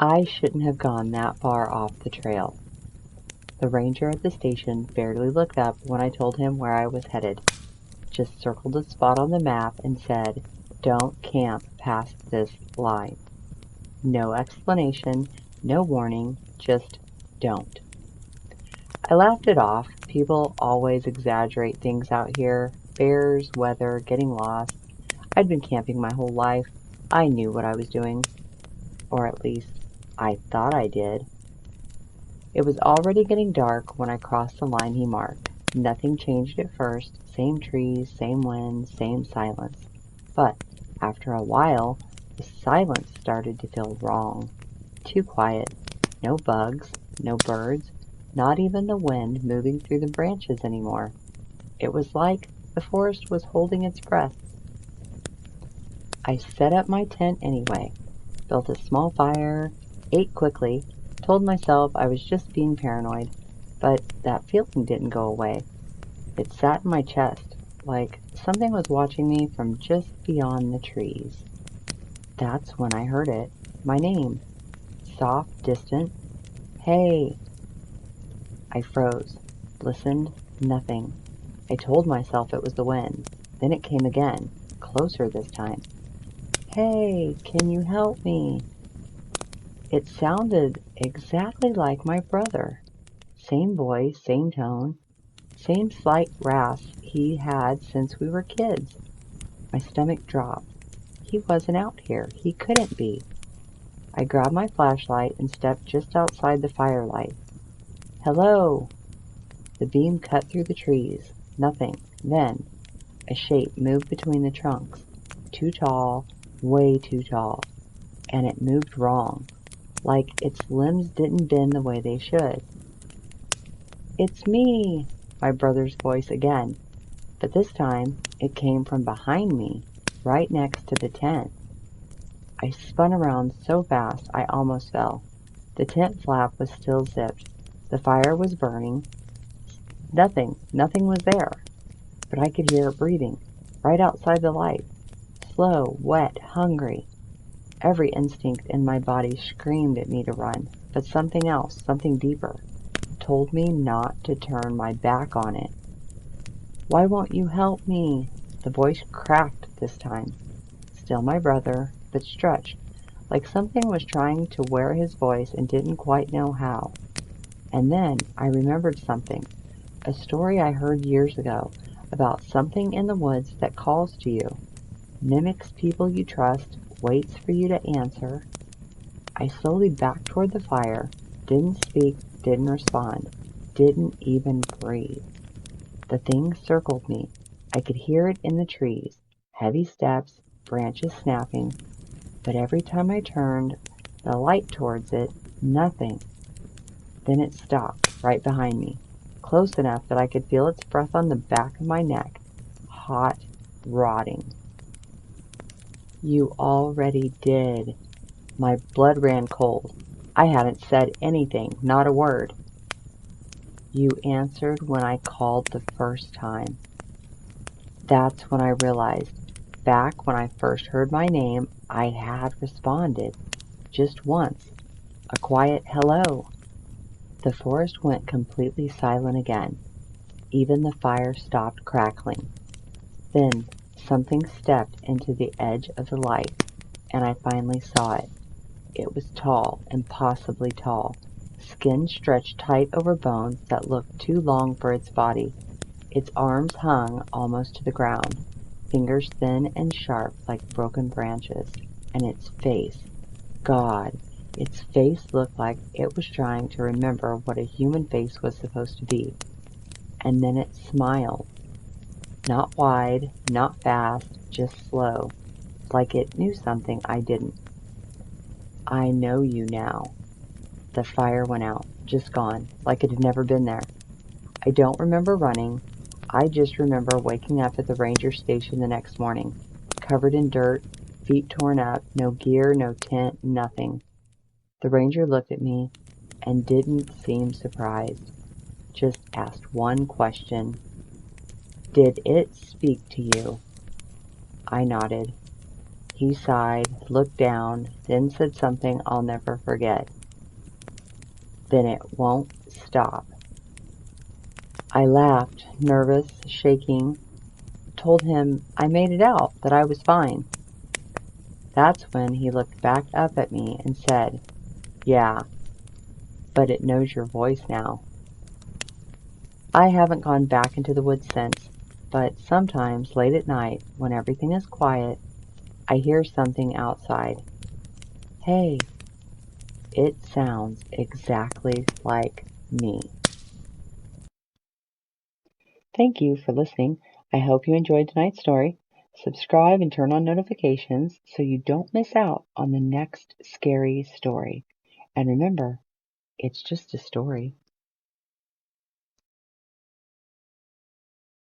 I shouldn't have gone that far off the trail. The ranger at the station barely looked up when I told him where I was headed, just circled a spot on the map and said, "Don't camp past this line." No explanation, no warning, just don't. I laughed it off. People always exaggerate things out here. Bears, weather, getting lost. I'd been camping my whole life. I knew what I was doing. Or at least, I thought I did. It was already getting dark when I crossed the line he marked. Nothing changed at first. Same trees, same wind, same silence. But after a while, the silence started to feel wrong. Too quiet. No bugs, no birds, not even the wind moving through the branches anymore. It was like the forest was holding its breath. I set up my tent anyway, built a small fire, ate quickly, told myself I was just being paranoid, but that feeling didn't go away. It sat in my chest, like something was watching me from just beyond the trees. That's when I heard it, my name, soft, distant. Hey! I froze, listened, nothing. I told myself it was the wind. Then it came again, closer this time. Hey, can you help me? It sounded exactly like my brother. Same voice, same tone, same slight rasp he had since we were kids. My stomach dropped. He wasn't out here. He couldn't be. I grabbed my flashlight and stepped just outside the firelight. Hello! The beam cut through the trees. Nothing. Then, a shape moved between the trunks. Too tall, way too tall. And it moved wrong, like its limbs didn't bend the way they should. "It's me!" my brother's voice again, but this time it came from behind me, right next to the tent. I spun around so fast I almost fell. The tent flap was still zipped. The fire was burning. Nothing was there. But I could hear it breathing, right outside the light. Slow, wet, hungry. Every instinct in my body screamed at me to run, but something else, something deeper, told me not to turn my back on it. "Why won't you help me?" The voice cracked this time. Still my brother, but stretched, like something was trying to wear his voice and didn't quite know how. And then I remembered something, a story I heard years ago about something in the woods that calls to you, mimics people you trust, waits for you to answer. I slowly backed toward the fire, didn't speak, didn't respond, didn't even breathe. The thing circled me. I could hear it in the trees, heavy steps, branches snapping, but every time I turned the light towards it, nothing. Then it stopped, right behind me, close enough that I could feel its breath on the back of my neck, hot, rotting. "You already did." My blood ran cold. I hadn't said anything, not a word. "You answered when I called the first time." That's when I realized, back when I first heard my name, I had responded. Just once. A quiet hello. The forest went completely silent again. Even the fire stopped crackling. Then something stepped into the edge of the light, and I finally saw it. It was tall, impossibly tall. Skin stretched tight over bones that looked too long for its body. Its arms hung almost to the ground, fingers thin and sharp like broken branches. And its face, God, its face looked like it was trying to remember what a human face was supposed to be. And then it smiled. Not wide, not fast, just slow, like it knew something I didn't. "I know you now." The fire went out, just gone, like it had never been there. I don't remember running. I just remember waking up at the ranger station the next morning, covered in dirt, feet torn up, no gear, no tent, nothing. The ranger looked at me and didn't seem surprised, just asked one question. "Did it speak to you?" I nodded. He sighed, looked down, then said something I'll never forget. Then it won't stop. I laughed, nervous, shaking, told him I made it out, that I was fine. That's when he looked back up at me and said, "Yeah, but it knows your voice now." I haven't gone back into the woods since, but sometimes late at night, when everything is quiet, I hear something outside. Hey, it sounds exactly like me. Thank you for listening. I hope you enjoyed tonight's story. Subscribe and turn on notifications so you don't miss out on the next scary story. And remember, it's just a story.